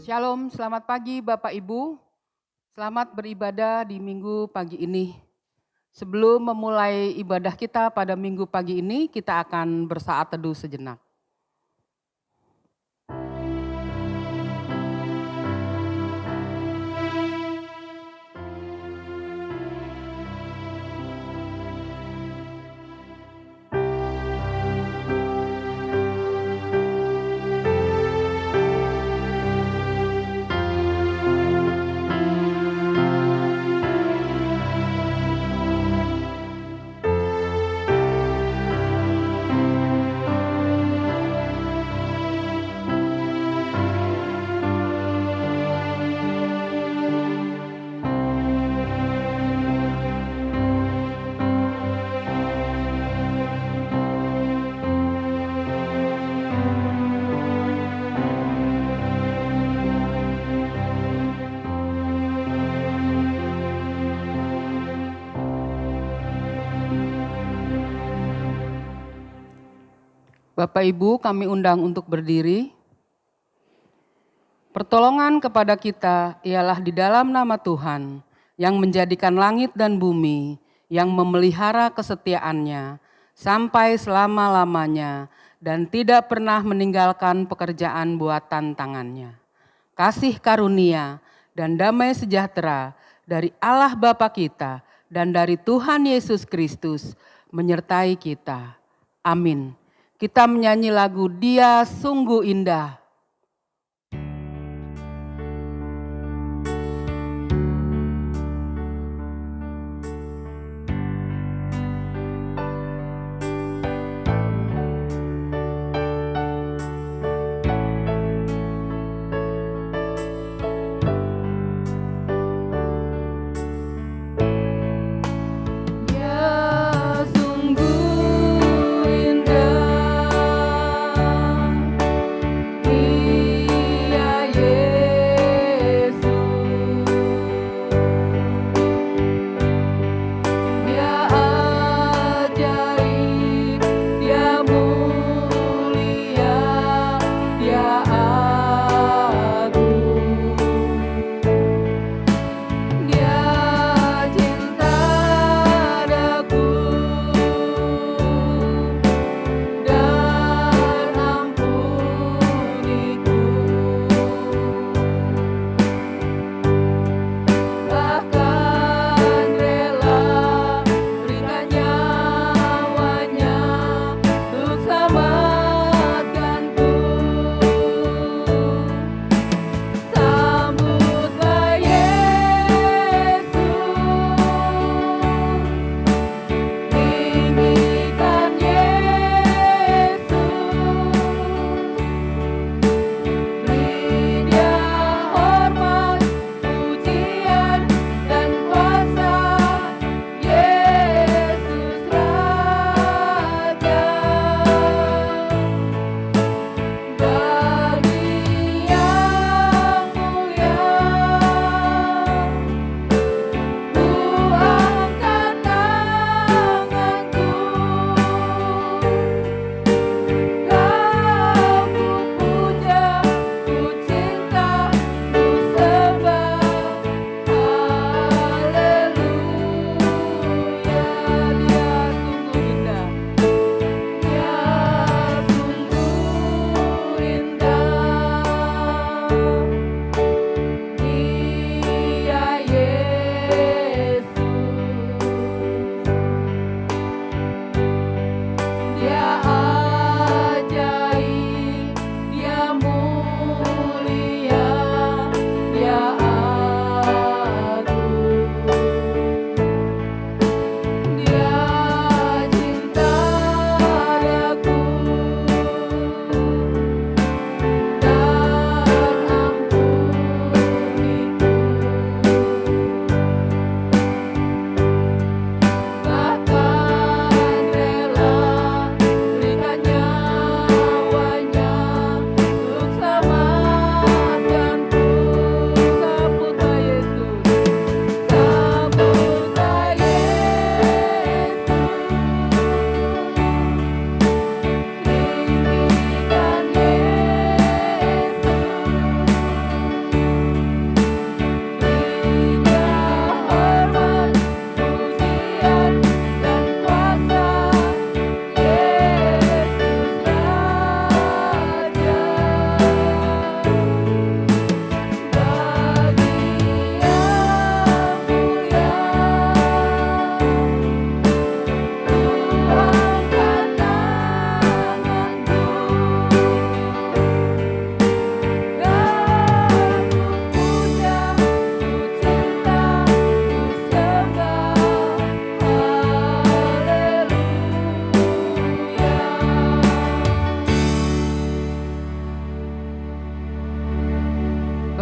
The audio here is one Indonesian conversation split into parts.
Shalom, selamat pagi Bapak Ibu. Selamat beribadah di minggu pagi ini. Sebelum memulai ibadah kita pada minggu pagi ini, kita akan bersaat teduh sejenak. Bapak Ibu, kami undang untuk berdiri. Pertolongan kepada kita ialah di dalam nama Tuhan yang menjadikan langit dan bumi, yang memelihara kesetiaannya sampai selama-lamanya dan tidak pernah meninggalkan pekerjaan buatan tangannya. Kasih karunia dan damai sejahtera dari Allah Bapa kita dan dari Tuhan Yesus Kristus menyertai kita. Amin. Kita menyanyi lagu Dia Sungguh Indah. Dia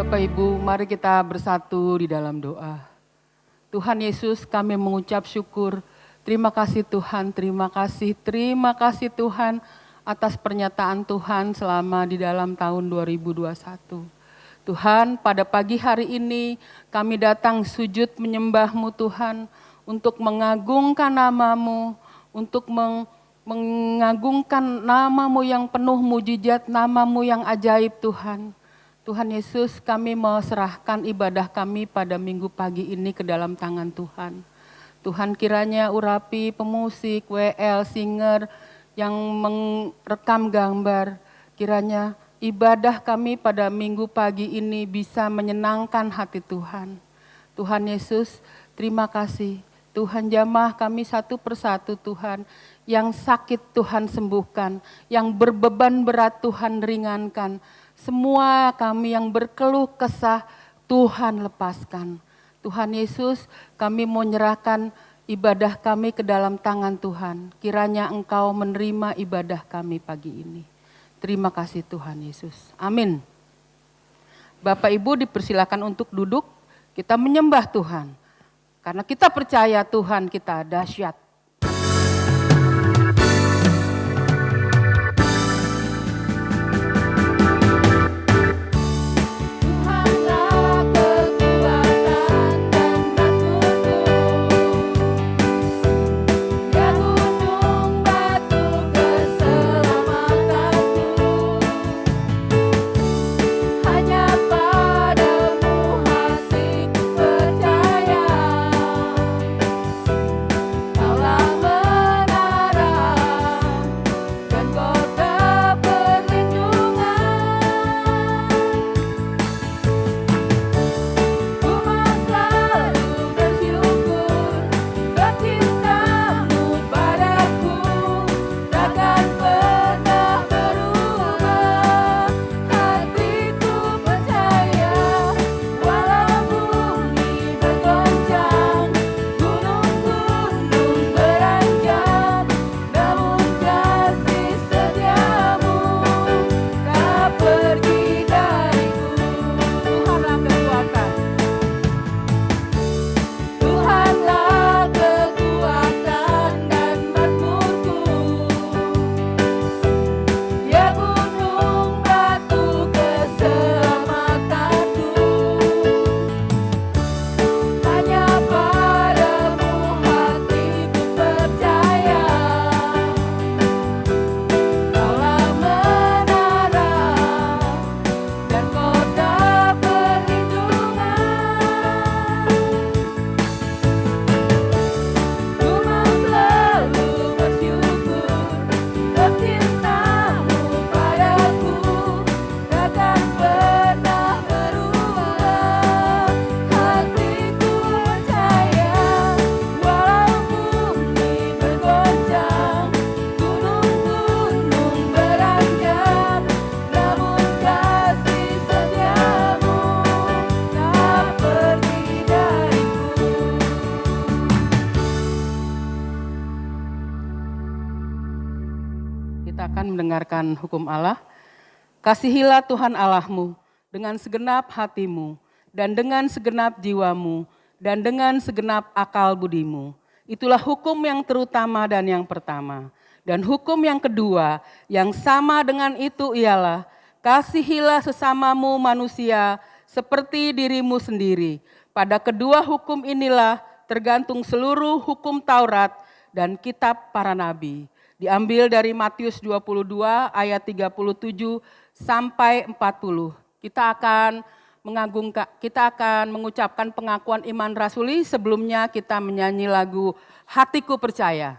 Bapak Ibu, mari kita bersatu di dalam doa. Tuhan Yesus, kami mengucap syukur. Terima kasih Tuhan, terima kasih Tuhan atas pernyataan Tuhan selama di dalam tahun 2021. Tuhan, pada pagi hari ini kami datang sujud menyembah-Mu Tuhan, untuk mengagungkan nama-Mu, untuk mengagungkan nama-Mu yang penuh mujizat, nama-Mu yang ajaib Tuhan. Tuhan Yesus, kami mau serahkan ibadah kami pada minggu pagi ini ke dalam tangan Tuhan. Tuhan kiranya urapi pemusik, WL, singer yang merekam gambar. Kiranya ibadah kami pada minggu pagi ini bisa menyenangkan hati Tuhan. Tuhan Yesus, terima kasih. Tuhan jamah kami satu persatu Tuhan. Yang sakit Tuhan sembuhkan, yang berbeban berat Tuhan ringankan. Semua kami yang berkeluh kesah Tuhan lepaskan. Tuhan Yesus, kami mau menyerahkan ibadah kami ke dalam tangan Tuhan. Kiranya Engkau menerima ibadah kami pagi ini. Terima kasih Tuhan Yesus. Amin. Bapak Ibu dipersilakan untuk duduk, kita menyembah Tuhan. Karena kita percaya Tuhan kita dahsyat. Mendengarkan hukum Allah. Kasihilah Tuhan Allahmu dengan segenap hatimu dan dengan segenap jiwamu dan dengan segenap akal budimu. Itulah hukum yang terutama dan yang pertama. Dan hukum yang kedua yang sama dengan itu ialah kasihilah sesamamu manusia seperti dirimu sendiri. Pada kedua hukum inilah tergantung seluruh hukum Taurat dan kitab para nabi. Diambil dari Matius 22 ayat 37 sampai 40. Kita akan mengucapkan pengakuan iman rasuli, sebelumnya kita menyanyi lagu Hatiku Percaya.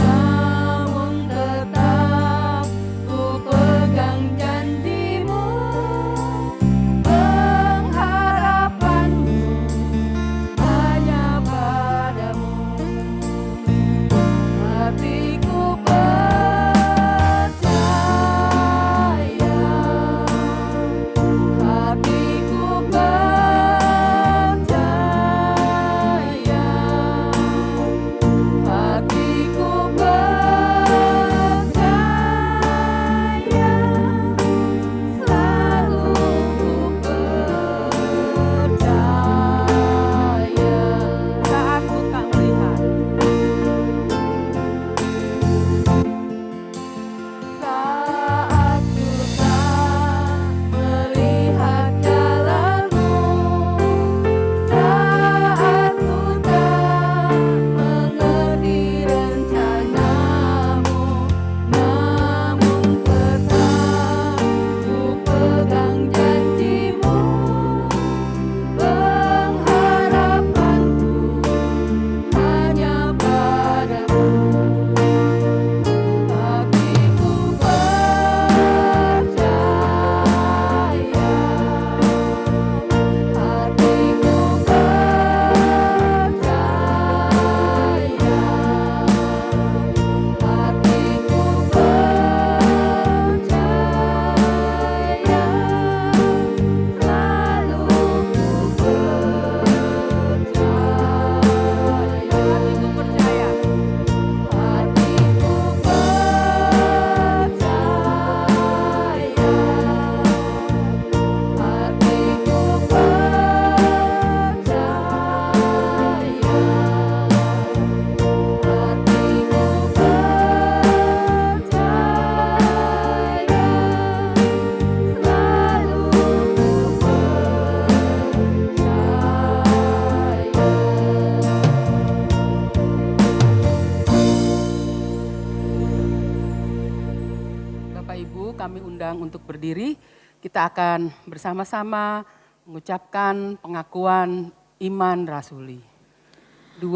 Namun diundang untuk berdiri. Kita akan bersama-sama mengucapkan pengakuan iman rasuli. 2,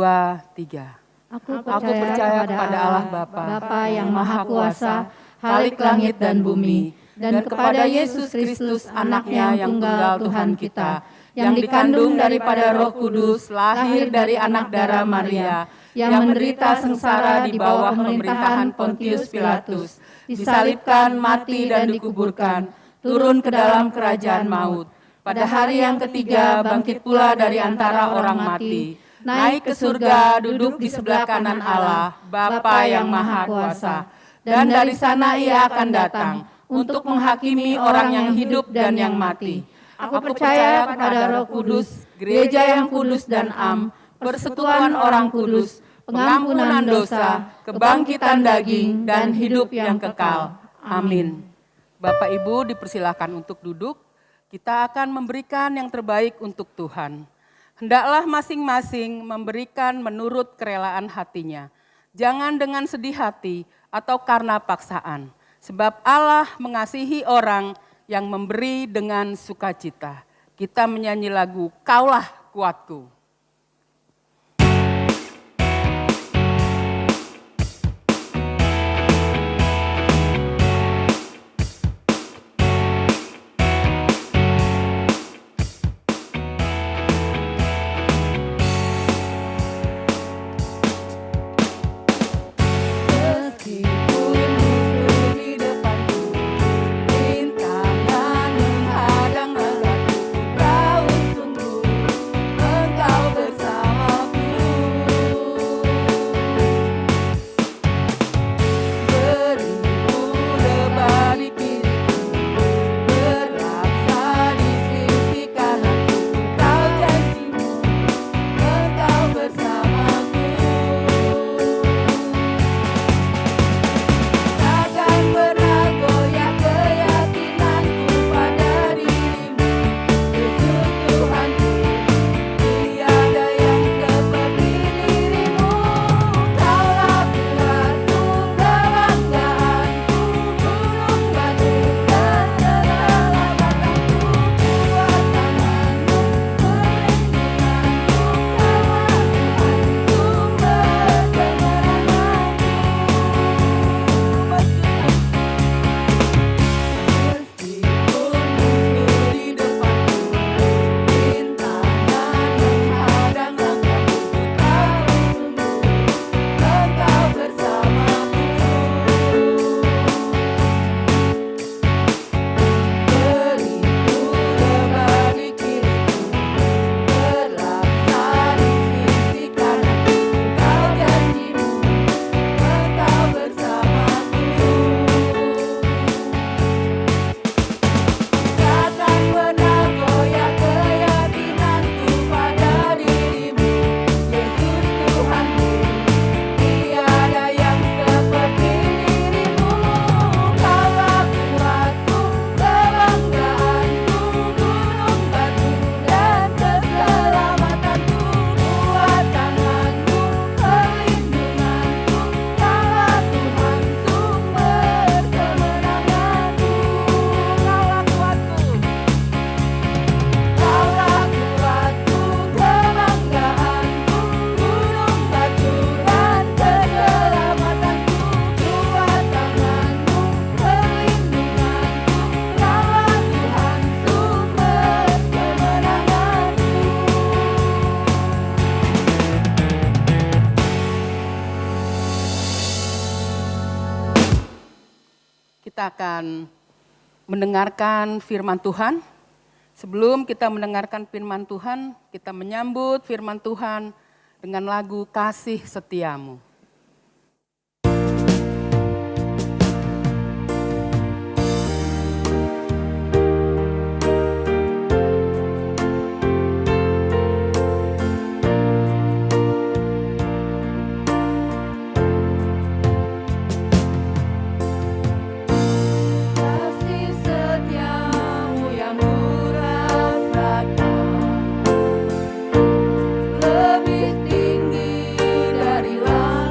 3. Aku percaya kepada Allah Bapa yang Maha Kuasa, Khalik langit dan bumi, dan kepada Yesus Kristus, Anaknya yang tunggal Tuhan kita, yang dikandung daripada Roh Kudus, lahir dari anak darah Maria, yang menderita sengsara di bawah pemerintahan Pontius Pilatus, disalibkan, mati dan dikuburkan, turun ke dalam kerajaan maut. Pada hari yang ketiga bangkit pula dari antara orang mati, naik ke surga, duduk di sebelah kanan Allah, Bapa yang Maha Kuasa. Dan dari sana Ia akan datang untuk menghakimi orang yang hidup dan yang mati. Aku percaya kepada Roh Kudus, gereja yang kudus dan am, persekutuan orang kudus, pengampunan dosa, kebangkitan daging, dan hidup yang kekal. Amin. Bapak Ibu dipersilakan untuk duduk. Kita akan memberikan yang terbaik untuk Tuhan. Hendaklah masing-masing memberikan menurut kerelaan hatinya. Jangan dengan sedih hati atau karena paksaan. Sebab Allah mengasihi orang yang memberi dengan sukacita. Kita menyanyi lagu Kaulah Kuatku. Kita akan mendengarkan firman Tuhan. Sebelum kita mendengarkan firman Tuhan, kita menyambut firman Tuhan dengan lagu Kasih Setiamu. Lebih tinggi dari langit.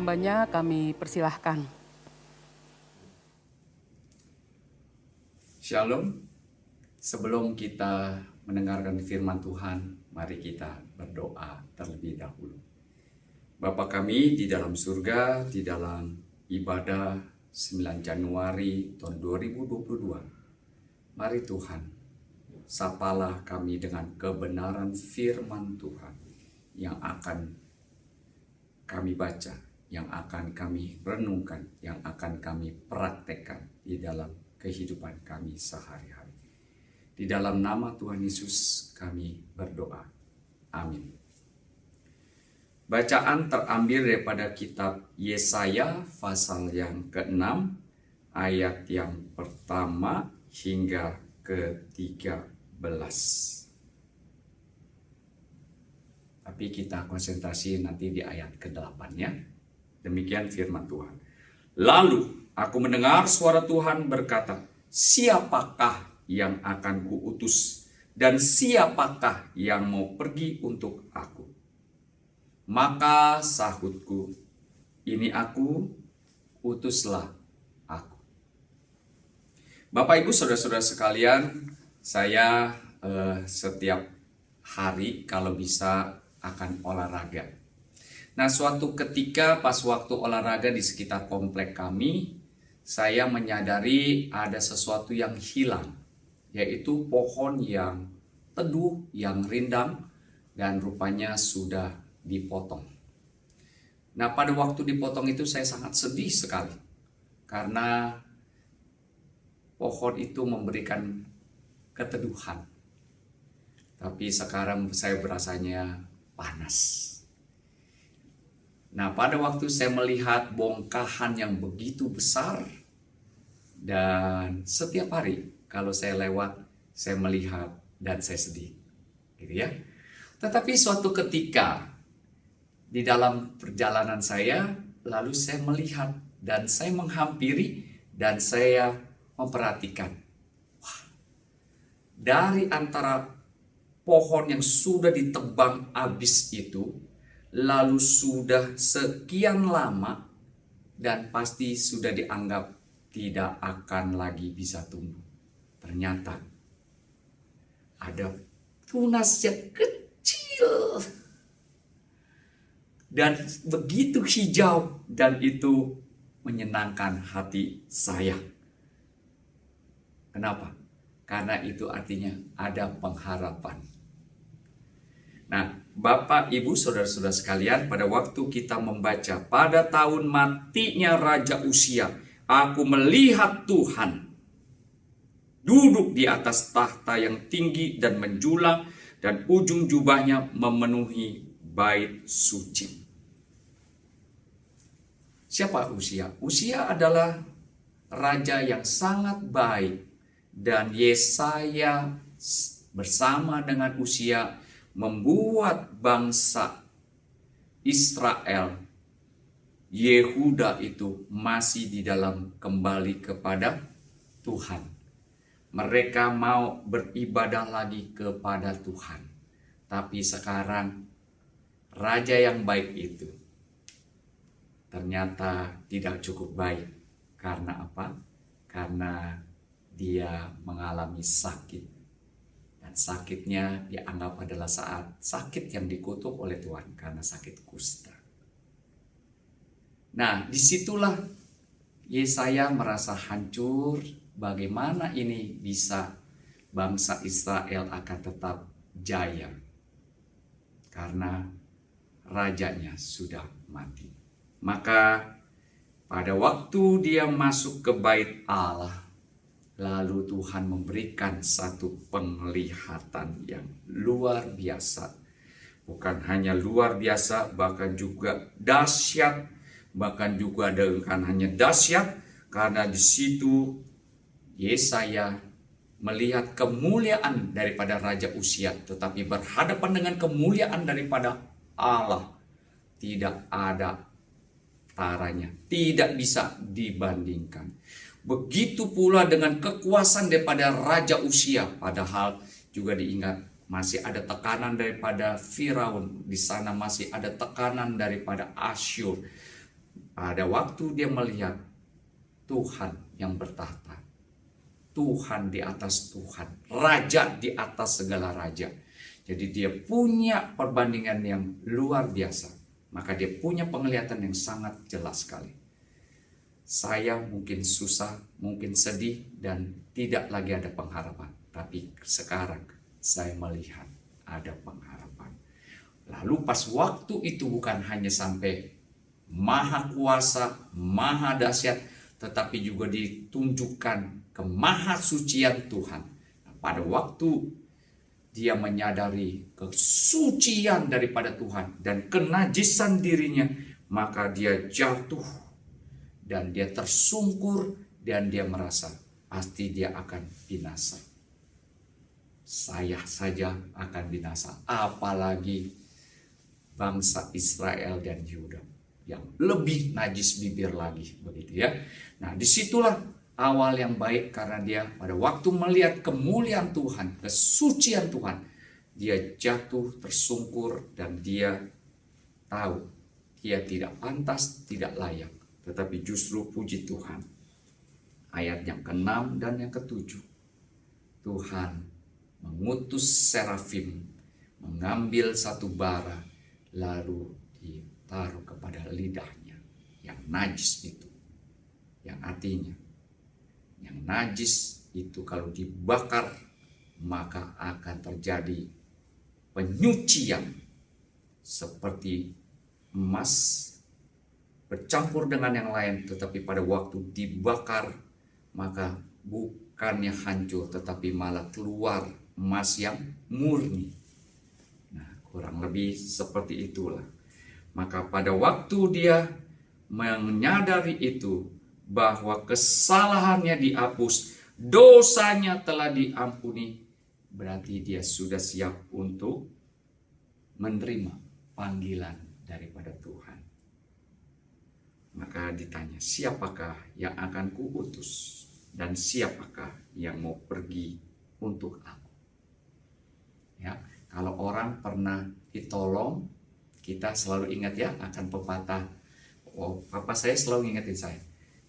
hambanya kami persilahkan. Shalom. Sebelum kita mendengarkan firman Tuhan, mari kita berdoa terlebih dahulu. Bapa kami di dalam surga, di dalam ibadah 9 Januari tahun 2022, mari Tuhan, sapalah kami dengan kebenaran firman Tuhan yang akan kami baca, yang akan kami renungkan, yang akan kami praktekkan di dalam kehidupan kami sehari-hari. Di dalam nama Tuhan Yesus kami berdoa. Amin. Bacaan terambil daripada kitab Yesaya pasal yang ke-6 ayat yang pertama hingga ke-13. Tapi kita konsentrasi nanti di ayat ke-8 ya. Demikian firman Tuhan. Lalu aku mendengar suara Tuhan berkata, siapakah yang akan kuutus dan siapakah yang mau pergi untuk aku? Maka sahutku, ini aku, utuslah aku. Bapak Ibu Saudara-saudara sekalian, saya setiap hari kalau bisa akan olahraga. Nah, suatu ketika pas waktu olahraga di sekitar komplek kami, saya menyadari ada sesuatu yang hilang, yaitu pohon yang teduh, yang rindang, dan rupanya sudah dipotong. Nah, pada waktu dipotong itu saya sangat sedih sekali, karena pohon itu memberikan keteduhan. Tapi sekarang saya berasanya panas. Nah, pada waktu saya melihat bongkahan yang begitu besar, dan setiap hari kalau saya lewat, saya melihat dan saya sedih, gitu ya. Tetapi suatu ketika di dalam perjalanan saya, lalu saya melihat dan saya menghampiri dan saya memperhatikan. Wah, dari antara pohon yang sudah ditebang habis itu, lalu sudah sekian lama dan pasti sudah dianggap tidak akan lagi bisa tumbuh. Ternyata ada tunas yang kecil dan begitu hijau, dan itu menyenangkan hati saya. Kenapa? Karena itu artinya ada pengharapan. Nah, Bapak, Ibu, Saudara-saudara sekalian, pada waktu kita membaca pada tahun matinya Raja Uzia, aku melihat Tuhan duduk di atas tahta yang tinggi dan menjulang, dan ujung jubahnya memenuhi bait suci. Siapa Uzia? Uzia adalah raja yang sangat baik, dan Yesaya bersama dengan Uzia membuat bangsa Israel, Yehuda itu masih di dalam kembali kepada Tuhan. Mereka mau beribadah lagi kepada Tuhan. Tapi sekarang raja yang baik itu ternyata tidak cukup baik. Karena apa? Karena dia mengalami sakit. Dan sakitnya dianggap adalah saat sakit yang dikutuk oleh Tuhan karena sakit kusta. Nah, disitulah Yesaya merasa hancur. Bagaimana ini bisa bangsa Israel akan tetap jaya? Karena rajanya sudah mati. Maka pada waktu dia masuk ke bait Allah, lalu Tuhan memberikan satu penglihatan yang luar biasa. Bukan hanya luar biasa, bahkan juga dahsyat. Bahkan juga dengan hanya dahsyat, karena di situ Yesaya melihat kemuliaan daripada Raja Uzia, tetapi berhadapan dengan kemuliaan daripada Allah. Tidak ada taranya, tidak bisa dibandingkan. Begitu pula dengan kekuasaan daripada Raja Uzia, padahal juga diingat masih ada tekanan daripada Firaun, di sana masih ada tekanan daripada Asyur. pada waktu dia melihat Tuhan yang bertahta, Tuhan di atas Tuhan, Raja di atas segala raja. Jadi dia punya perbandingan yang luar biasa. Maka dia punya penglihatan yang sangat jelas sekali. Saya mungkin susah, mungkin sedih, dan tidak lagi ada pengharapan. Tapi sekarang saya melihat ada pengharapan. Lalu pas waktu itu bukan hanya sampai maha kuasa, maha dahsyat, tetapi juga ditunjukkan kemahasucian Tuhan. Nah, pada waktu dia menyadari kesucian daripada Tuhan dan kenajisan dirinya, maka dia jatuh dan dia tersungkur dan dia merasa pasti dia akan binasa. Saya saja akan binasa, apalagi bangsa Israel dan Yuda yang lebih najis bibir lagi, begitu ya. Nah, disitulah awal yang baik, karena dia pada waktu melihat kemuliaan Tuhan, kesucian Tuhan, dia jatuh tersungkur dan dia tahu dia tidak pantas, tidak layak. Tetapi justru puji Tuhan, ayat yang ke-6 dan yang ke-7, Tuhan mengutus serafim mengambil satu bara lalu ditaruh kepada lidahnya yang najis itu, yang artinya yang najis itu kalau dibakar maka akan terjadi penyucian seperti emas bercampur dengan yang lain, tetapi pada waktu dibakar maka bukannya hancur tetapi malah keluar emas yang murni. Nah, kurang lebih seperti itulah. Maka pada waktu dia menyadari itu, bahwa kesalahannya dihapus, dosanya telah diampuni, berarti dia sudah siap untuk menerima panggilan daripada Tuhan. Maka ditanya, siapakah yang akan kuutus dan siapakah yang mau pergi untuk aku? Ya, kalau orang pernah ditolong, kita selalu ingat ya akan pepatah. Oh, papa saya selalu ingetin saya,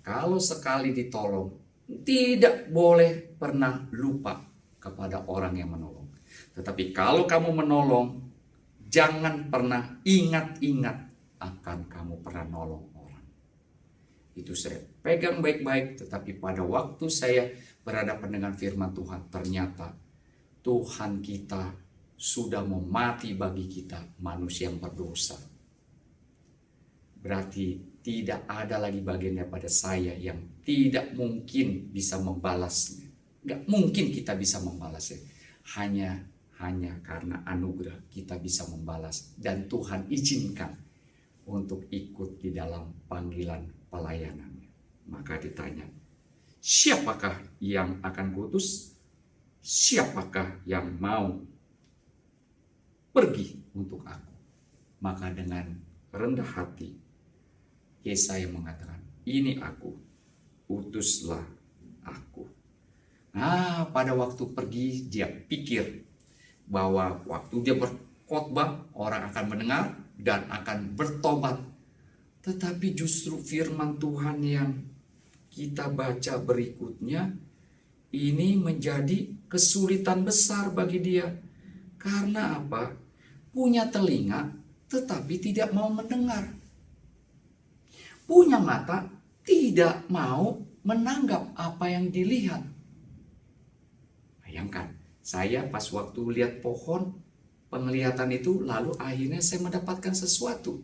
kalau sekali ditolong, tidak boleh pernah lupa kepada orang yang menolong. Tetapi kalau kamu menolong, jangan pernah ingat-ingat akan kamu pernah nolong orang. Itu saya pegang baik-baik, tetapi pada waktu saya berhadapan dengan firman Tuhan, ternyata Tuhan kita sudah mau mati bagi kita, manusia yang berdosa. Berarti tidak ada lagi bagian daripada saya yang tidak mungkin bisa membalasnya. Nggak mungkin kita bisa membalasnya. Hanya karena anugerah kita bisa membalas. Dan Tuhan izinkan untuk ikut di dalam panggilan pelayanannya. Maka ditanya, siapakah yang akan kuutus? Siapakah yang mau pergi untuk aku? Maka dengan rendah hati, Yesaya mengatakan, ini aku, utuslah aku. Nah, pada waktu pergi dia pikir bahwa waktu dia berkhotbah orang akan mendengar dan akan bertobat. Tetapi justru firman Tuhan yang kita baca berikutnya ini menjadi kesulitan besar bagi dia. Karena apa? Punya telinga tetapi tidak mau mendengar. Punya mata, tidak mau menanggap apa yang dilihat. Bayangkan, saya pas waktu lihat pohon, penglihatan itu, lalu akhirnya saya mendapatkan sesuatu.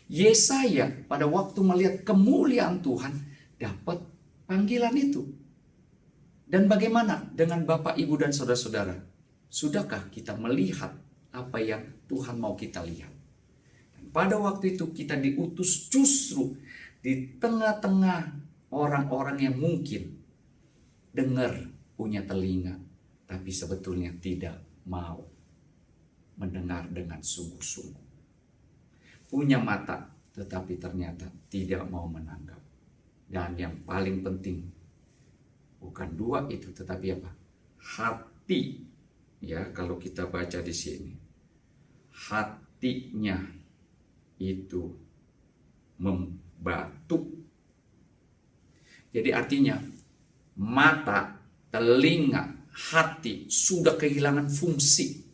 Yesaya pada waktu melihat kemuliaan Tuhan, dapat panggilan itu. Dan bagaimana dengan Bapak, Ibu, dan saudara-saudara? Sudahkah kita melihat apa yang Tuhan mau kita lihat? Pada waktu itu kita diutus justru di tengah-tengah orang-orang yang mungkin dengar, punya telinga, tapi sebetulnya tidak mau mendengar dengan sungguh-sungguh. Punya mata, tetapi ternyata tidak mau menanggap. Dan yang paling penting, bukan dua itu, tetapi apa? Hati. Ya, kalau kita baca di sini, hatinya itu batu. Jadi artinya mata, telinga, hati sudah kehilangan fungsi.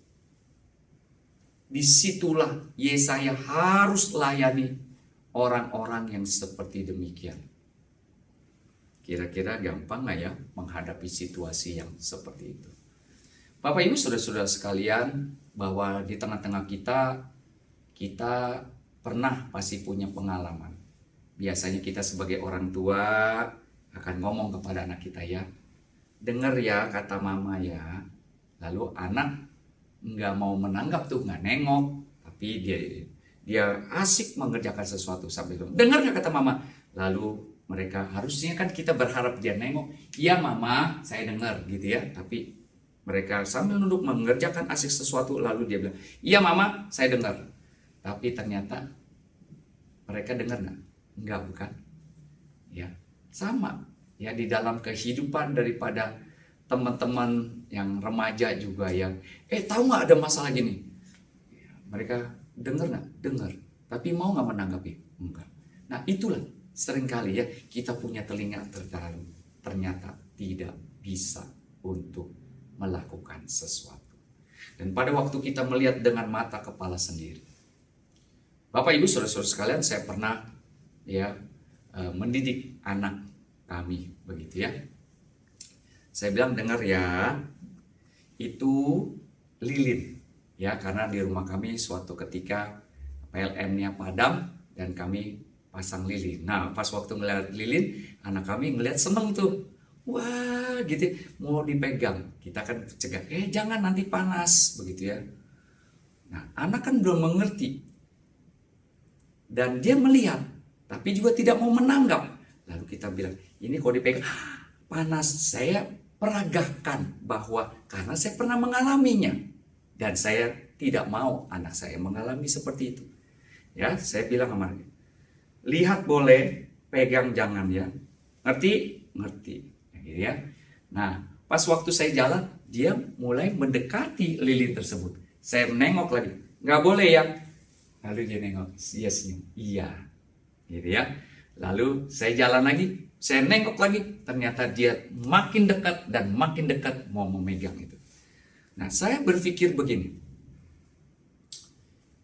Disitulah Yesaya harus layani orang-orang yang seperti demikian. Kira-kira gampang nggak ya menghadapi situasi yang seperti itu? Bapak Ibu saudara-saudara sekalian, bahwa di tengah-tengah kita pernah pasti punya pengalaman. Biasanya kita sebagai orang tua akan ngomong kepada anak kita, ya, dengar ya kata mama ya. Lalu anak nggak mau menanggap tuh, nggak nengok, tapi dia asik mengerjakan sesuatu sambil dengar nggak kata mama. Lalu mereka harusnya kan kita berharap dia nengok, iya mama saya dengar gitu ya, tapi mereka sambil nunduk mengerjakan asik sesuatu, lalu dia bilang, iya mama saya dengar. Tapi ternyata mereka dengar nggak? Enggak, bukan? Ya, sama. Ya, di dalam kehidupan daripada teman-teman yang remaja juga yang, tahu nggak ada masalah gini? Mereka dengar nggak? Dengar. Tapi mau nggak menanggapi? Enggak. Nah, itulah seringkali ya kita punya telinga ternyata tidak bisa untuk melakukan sesuatu. Dan pada waktu kita melihat dengan mata kepala sendiri. Bapak Ibu saudara-saudara sekalian, saya pernah ya mendidik anak kami begitu ya. Saya bilang, dengar ya, itu lilin ya, karena di rumah kami suatu ketika PLN-nya padam dan kami pasang lilin. Nah, pas waktu ngeliat lilin, anak kami ngeliat seneng tuh. Wah, gitu, mau dipegang. Kita kan cegah, jangan nanti panas, begitu ya. Nah, anak kan belum mengerti. Dan dia melihat, tapi juga tidak mau menanggap. Lalu kita bilang, ini kalau dipegang, panas. Saya peragahkan bahwa karena saya pernah mengalaminya. Dan saya tidak mau anak saya mengalami seperti itu. Ya, saya bilang sama dia, lihat boleh, pegang jangan ya. Ngerti? Ngerti. Ya. Nah, pas waktu saya jalan, dia mulai mendekati lilin tersebut. Saya menengok lagi, nggak boleh ya. Lalu dia nengok, dia senyum, iya, gitu ya. Lalu saya jalan lagi, saya nengok lagi, ternyata dia makin dekat dan makin dekat mau memegang itu. Nah, saya berpikir begini,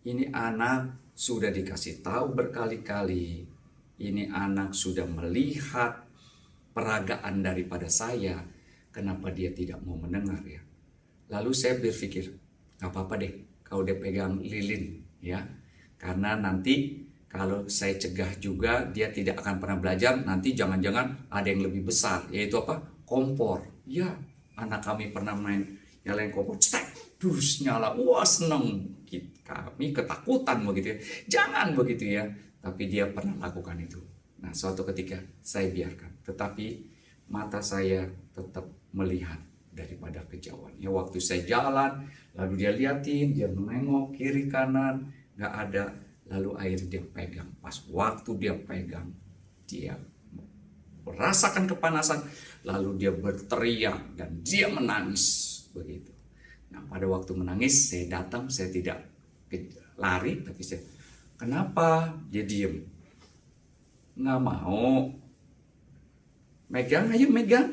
ini anak sudah dikasih tahu berkali-kali, ini anak sudah melihat peragaan daripada saya, kenapa dia tidak mau mendengar ya? Lalu saya berpikir, gak apa-apa deh kalau dia pegang lilin ya, karena nanti kalau saya cegah juga dia tidak akan pernah belajar, nanti jangan-jangan ada yang lebih besar, yaitu apa? Kompor. Ya, anak kami pernah main nyalain kompor, cetek, dus nyala, wah seneng. Kami ketakutan begitu ya, jangan begitu ya, tapi dia pernah lakukan itu. Nah, suatu ketika saya biarkan, tetapi mata saya tetap melihat daripada kejauhan. Ya, waktu saya jalan, lalu dia liatin, dia menengok kiri kanan, nggak ada. Lalu akhirnya dia pegang. Pas waktu dia pegang, dia merasakan kepanasan, lalu dia berteriak dan dia menangis begitu. Nah, pada waktu menangis, saya datang, saya tidak lari, tapi saya, kenapa? Dia diem. Nggak mau. Megang aja, megang.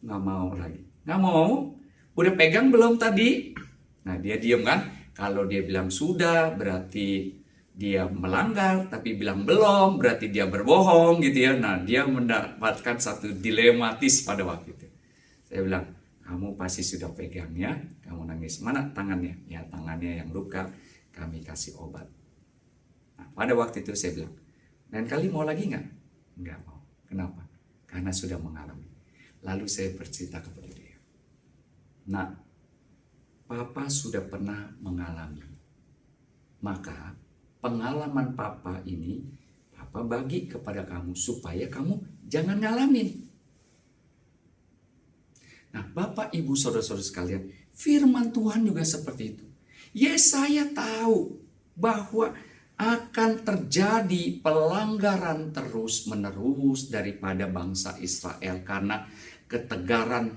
Nggak mau lagi. Nggak mau. Udah pegang belum tadi? Nah, dia diem kan. Kalau dia bilang sudah, berarti dia melanggar. Tapi bilang belum, berarti dia berbohong gitu ya. Nah, dia mendapatkan satu dilematis pada waktu itu. Saya bilang, kamu pasti sudah pegang ya. Kamu nangis. Mana tangannya? Ya, tangannya yang luka. Kami kasih obat. Nah, pada waktu itu saya bilang, lain kali mau lagi nggak? Nggak mau. Kenapa? Karena sudah mengalami. Lalu saya bercerita kepada dia. Nah, Papa sudah pernah mengalami. Maka pengalaman Papa ini, Papa bagi kepada kamu supaya kamu jangan ngalamin. Nah, Bapak, Ibu, Saudara-saudara sekalian, firman Tuhan juga seperti itu. Yesaya tahu bahwa akan terjadi pelanggaran terus-menerus daripada bangsa Israel karena ketegaran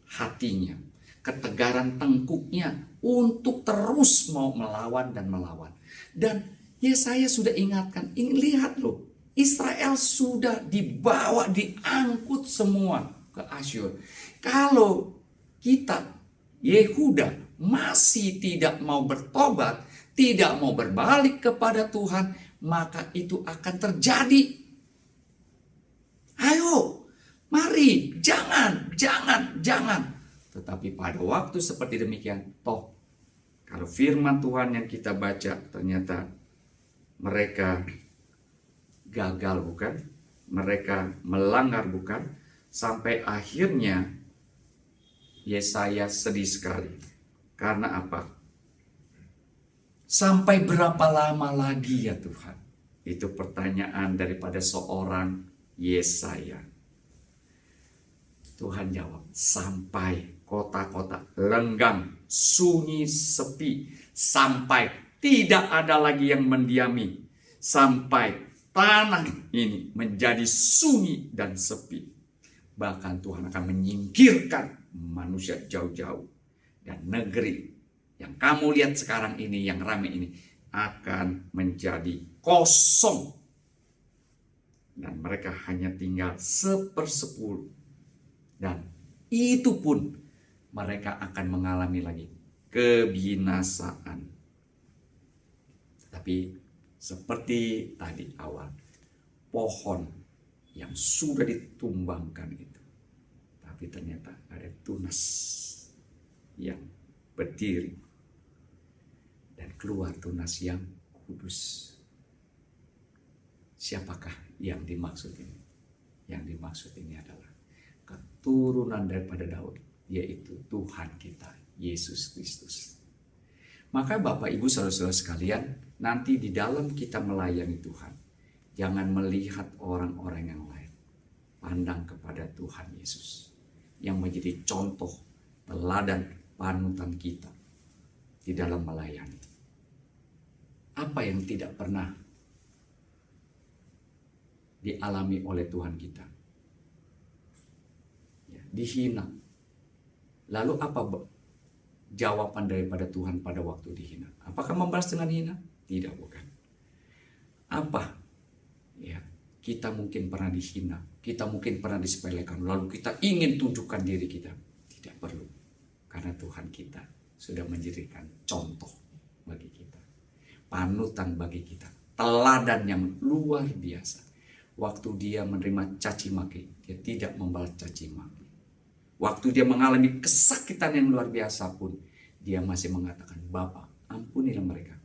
hatinya, ketegaran tengkuknya untuk terus mau melawan dan melawan. Dan Yesaya sudah ingatkan, lihat loh, Israel sudah dibawa, diangkut semua ke Asyur. Kalau kita, Yehuda, masih tidak mau bertobat, tidak mau berbalik kepada Tuhan, maka itu akan terjadi. Ayo, mari, jangan. Tetapi pada waktu seperti demikian, toh kalau firman Tuhan yang kita baca ternyata mereka gagal bukan? Mereka melanggar bukan? Sampai akhirnya Yesaya sedih sekali. Karena apa? Sampai berapa lama lagi ya Tuhan? Itu pertanyaan daripada seorang Yesaya. Tuhan jawab, sampai kota-kota lenggang, sunyi, sepi. Sampai tidak ada lagi yang mendiami. Sampai tanah ini menjadi sunyi dan sepi. Bahkan Tuhan akan menyingkirkan manusia jauh-jauh. Dan negeri yang kamu lihat sekarang ini, yang ramai ini, akan menjadi kosong. Dan mereka hanya tinggal 1/10. Dan itu pun mereka akan mengalami lagi kebinasaan. Tapi seperti tadi awal, pohon yang sudah ditumbangkan itu, tapi ternyata ada tunas yang berdiri dan keluar tunas yang kudus. Siapakah yang dimaksud ini? Yang dimaksud ini adalah keturunan daripada Daud, yaitu Tuhan kita, Yesus Kristus. Maka Bapak Ibu saudara-saudara sekalian, nanti di dalam kita melayani Tuhan, jangan melihat orang-orang yang lain. Pandang kepada Tuhan Yesus yang menjadi contoh, teladan, panutan kita di dalam melayani. Apa yang tidak pernah dialami oleh Tuhan kita? Ya, dihina. Lalu apa jawaban daripada Tuhan pada waktu dihina? Apakah membalas dengan hina? Tidak, bukan. Apa? Ya, kita mungkin pernah dihina, kita mungkin pernah disepelekan, lalu kita ingin tunjukkan diri kita. Tidak perlu. Karena Tuhan kita sudah menjadikan contoh bagi kita. Panutan bagi kita. Teladan yang luar biasa. Waktu dia menerima caci maki, dia tidak membalas caci maki. Waktu dia mengalami kesakitan yang luar biasa pun, dia masih mengatakan, Bapa, ampunilah mereka.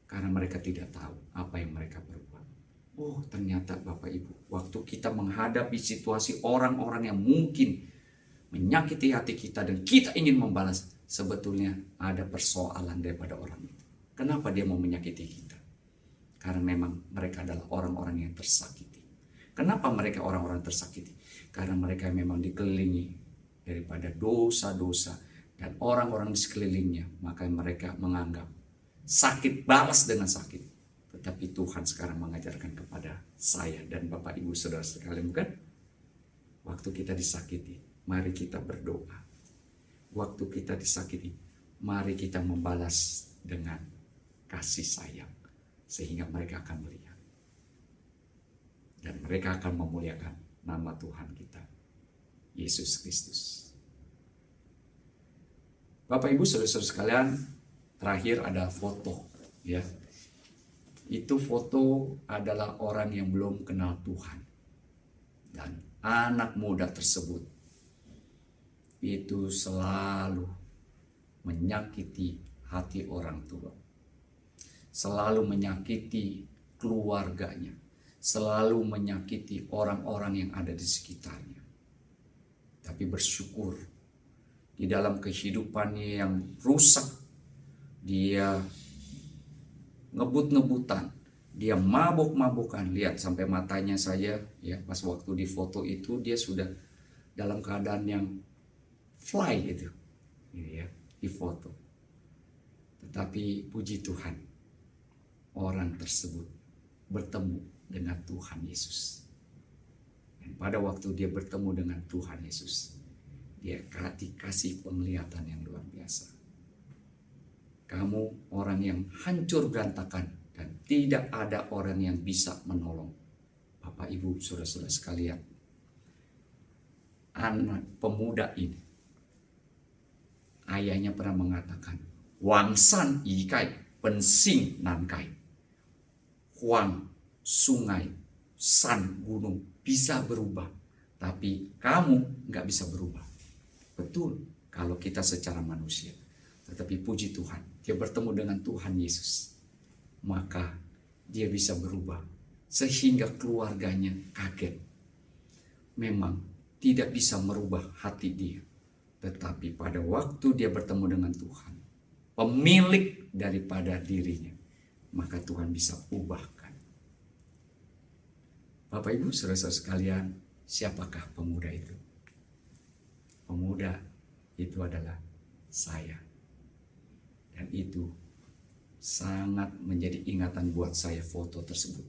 Karena mereka tidak tahu apa yang mereka perbuat. Oh, ternyata Bapak Ibu, waktu kita menghadapi situasi orang-orang yang mungkin menyakiti hati kita dan kita ingin membalas, sebetulnya ada persoalan daripada orang itu. Kenapa dia mau menyakiti kita? Karena memang mereka adalah orang-orang yang tersakiti. Kenapa mereka orang-orang tersakiti? Karena mereka memang dikelilingi daripada dosa-dosa dan orang-orang di sekelilingnya, maka mereka menganggap sakit balas dengan sakit. Tetapi Tuhan sekarang mengajarkan kepada saya dan Bapak Ibu Saudara sekalian, bukan? Waktu kita disakiti, mari kita berdoa. Waktu kita disakiti, mari kita membalas dengan kasih sayang, sehingga mereka akan melihat dan mereka akan memuliakan nama Tuhan kita, Yesus Kristus. Bapak Ibu Saudara-saudara sekalian, terakhir ada foto, ya. Itu foto adalah orang yang belum kenal Tuhan. Dan anak muda tersebut itu selalu menyakiti hati orang tua. Selalu menyakiti keluarganya. Selalu menyakiti orang-orang yang ada di sekitarnya. Tapi bersyukur di dalam kehidupannya yang rusak, dia ngebut-ngebutan, dia mabuk-mabukan. Lihat sampai matanya saja, ya, pas waktu di foto itu dia sudah dalam keadaan yang fly gitu, ya, di foto. Tetapi puji Tuhan, orang tersebut bertemu dengan Tuhan Yesus. Dan pada waktu dia bertemu dengan Tuhan Yesus, dia dikasih penglihatan yang luar biasa. Kamu orang yang hancur berantakan dan tidak ada orang yang bisa menolong. Bapak, Ibu, saudara-saudara sekalian, anak pemuda ini, ayahnya pernah mengatakan, Wangsan ikai, pensing nankai. Huang, sungai, san, gunung bisa berubah, tapi kamu nggak bisa berubah. Betul, kalau kita secara manusia. Tetapi puji Tuhan, dia bertemu dengan Tuhan Yesus. Maka dia bisa berubah. Sehingga keluarganya kaget. Memang tidak bisa merubah hati dia. Tetapi pada waktu dia bertemu dengan Tuhan, pemilik daripada dirinya, maka Tuhan bisa ubahkan. Bapak, Ibu, saudara-saudara sekalian, siapakah pemuda itu? Pemuda itu adalah saya. Dan itu sangat menjadi ingatan buat saya foto tersebut.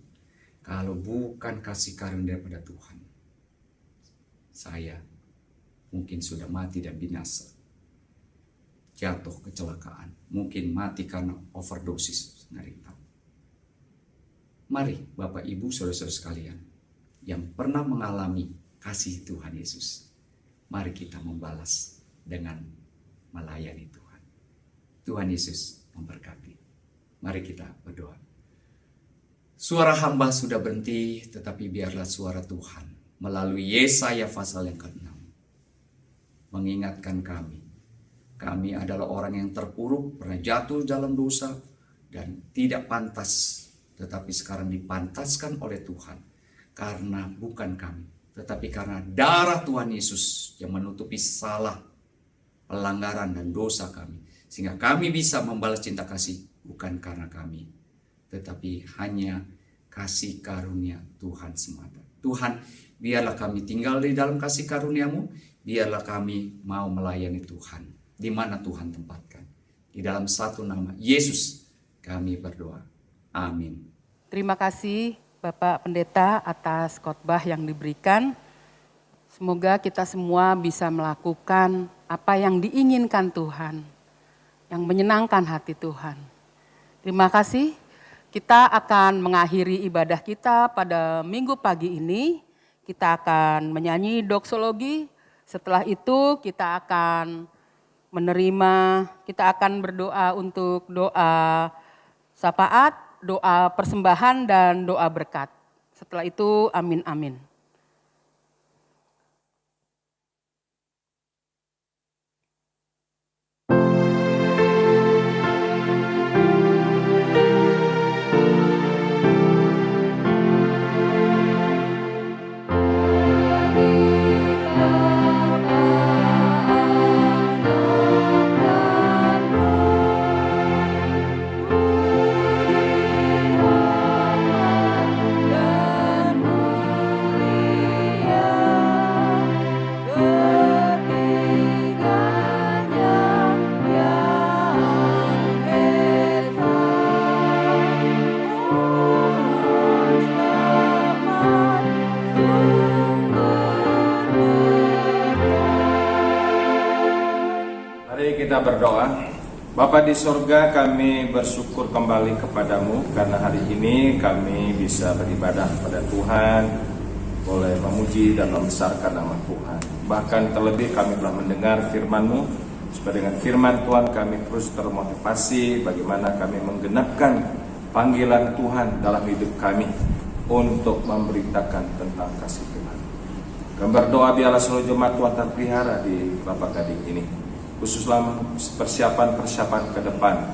Kalau bukan kasih karunia daripada Tuhan, saya mungkin sudah mati dan binasa. Jatuh kecelakaan, mungkin mati karena overdosis. Mari Bapak, Ibu, saudara-saudara sekalian yang pernah mengalami kasih Tuhan Yesus, mari kita membalas dengan melayani Tuhan. Tuhan Yesus memberkati. Mari kita berdoa. Suara hamba sudah berhenti, tetapi biarlah suara Tuhan melalui Yesaya pasal yang ke-6 mengingatkan kami. Kami adalah orang yang terpuruk, pernah jatuh dalam dosa dan tidak pantas, tetapi sekarang dipantaskan oleh Tuhan. Karena bukan kami, tetapi karena darah Tuhan Yesus yang menutupi salah, pelanggaran dan dosa kami. Sehingga kami bisa membalas cinta kasih bukan karena kami, tetapi hanya kasih karunia Tuhan semata. Tuhan, biarlah kami tinggal di dalam kasih karunia-Mu, biarlah kami mau melayani Tuhan di mana Tuhan tempatkan. Di dalam satu nama Yesus kami berdoa. Amin. Terima kasih Bapak Pendeta atas khotbah yang diberikan. Semoga kita semua bisa melakukan apa yang diinginkan Tuhan, yang menyenangkan hati Tuhan. Terima kasih. Kita akan mengakhiri ibadah kita pada minggu pagi ini. Kita akan menyanyi doksologi. Setelah itu kita akan kita akan berdoa untuk doa syafaat, doa persembahan, dan doa berkat. Setelah itu amin amin. Kita berdoa. Bapa di sorga, kami bersyukur kembali kepadamu karena hari ini kami bisa beribadah pada Tuhan, boleh memuji dan membesarkan nama Tuhan. Bahkan terlebih kami telah mendengar firman-Mu, supaya dengan firman Tuhan kami terus termotivasi bagaimana kami menggenapkan panggilan Tuhan dalam hidup kami untuk memberitakan tentang kasih Tuhan. Kami berdoa biarlah seluruh jemaat Tuhan terpelihara di Bapak Gading ini, khusus dalam persiapan-persiapan ke depan,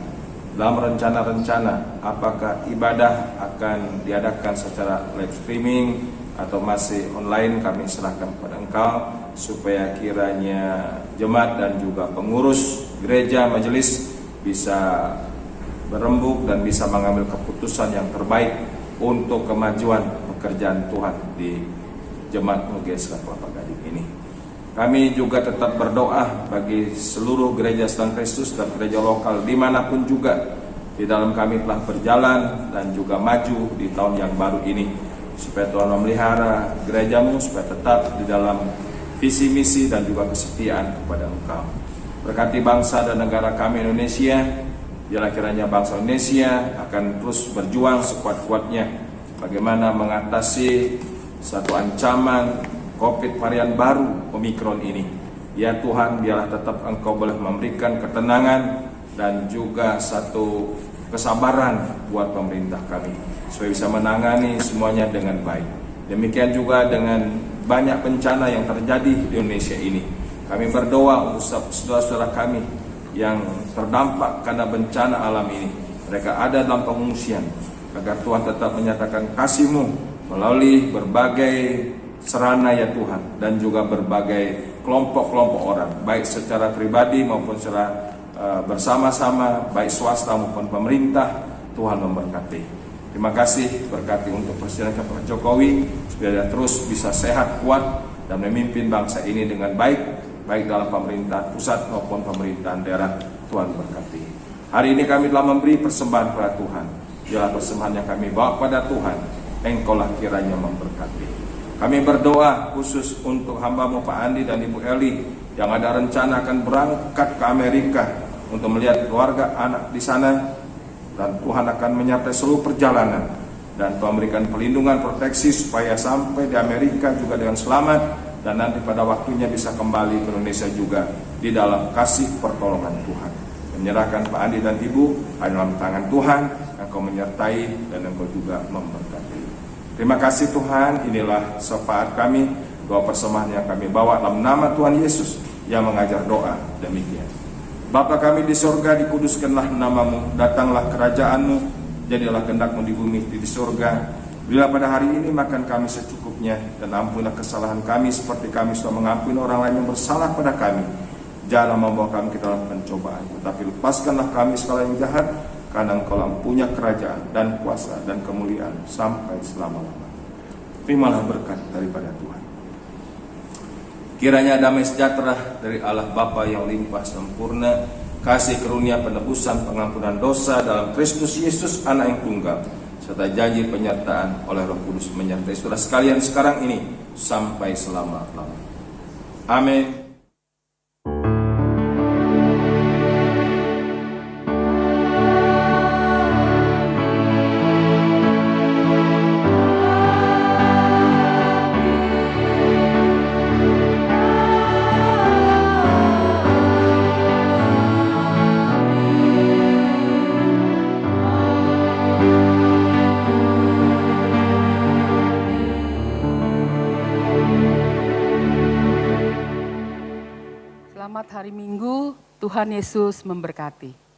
dalam rencana-rencana apakah ibadah akan diadakan secara live streaming atau masih online, kami serahkan kepada Engkau supaya kiranya jemaat dan juga pengurus gereja majelis bisa berembuk dan bisa mengambil keputusan yang terbaik untuk kemajuan pekerjaan Tuhan di jemaat UGS Kelapa Gading ini. Kami juga tetap berdoa bagi seluruh gereja Sedang Kristus dan gereja lokal dimanapun juga di dalam kami telah berjalan dan juga maju di tahun yang baru ini, supaya Tuhan memelihara gereja-Mu supaya tetap di dalam visi misi dan juga kesetiaan kepada Engkau. Berkati bangsa dan negara kami Indonesia, biarlah kiranya bangsa Indonesia akan terus berjuang sekuat-kuatnya bagaimana mengatasi satu ancaman COVID varian baru Omikron ini. Ya Tuhan, biarlah tetap Engkau boleh memberikan ketenangan dan juga satu kesabaran buat pemerintah kami, supaya bisa menangani semuanya dengan baik. Demikian juga dengan banyak bencana yang terjadi di Indonesia ini. Kami berdoa untuk saudara-saudara kami yang terdampak karena bencana alam ini. Mereka ada dalam pengungsian, agar Tuhan tetap menyatakan kasih-Mu melalui berbagai sarana ya Tuhan, dan juga berbagai kelompok-kelompok orang, baik secara pribadi maupun secara bersama-sama, baik swasta maupun pemerintah. Tuhan memberkati. Terima kasih, berkati untuk Presiden Pak Jokowi, supaya dia terus bisa sehat, kuat, dan memimpin bangsa ini dengan baik, baik dalam pemerintah pusat maupun pemerintahan daerah. Tuhan berkati. Hari ini kami telah memberi persembahan kepada Tuhan. Biarlah persembahan yang kami bawa kepada Tuhan, Engkaulah kiranya memberkati. Kami berdoa khusus untuk hamba-Mu Pak Andi dan Ibu Eli yang ada rencana akan berangkat ke Amerika untuk melihat keluarga, anak di sana, dan Tuhan akan menyertai seluruh perjalanan dan memberikan perlindungan, proteksi supaya sampai di Amerika juga dengan selamat, dan nanti pada waktunya bisa kembali ke Indonesia juga di dalam kasih pertolongan Tuhan. Menyerahkan Pak Andi dan Ibu dalam tangan Tuhan, Engkau menyertai dan Engkau juga memberkati. Terima kasih Tuhan, inilah syafaat kami, doa persembahan yang kami bawa dalam nama Tuhan Yesus yang mengajar doa demikian. Bapa kami di surga, dikuduskanlah nama-Mu, datanglah kerajaan-Mu, jadilah kehendak-Mu di bumi di surga. Berilah pada hari ini makan kami secukupnya, dan ampunilah kesalahan kami seperti kami sudah mengampuni orang lain yang bersalah pada kami. Janganlah membawa kami ke dalam pencobaan, tetapi lepaskanlah kami segala yang jahat, karena Engkau punya kerajaan dan kuasa dan kemuliaan sampai selama-lamanya. Terimalah berkat daripada Tuhan. Kiranya damai sejahtera dari Allah Bapa yang limpah sempurna, kasih karunia penebusan pengampunan dosa dalam Kristus Yesus Anak yang tunggal, serta janji penyertaan oleh Roh Kudus menyertai saudara sekalian sekarang ini sampai selama-lamanya. Amin. Selamat hari Minggu, Tuhan Yesus memberkati.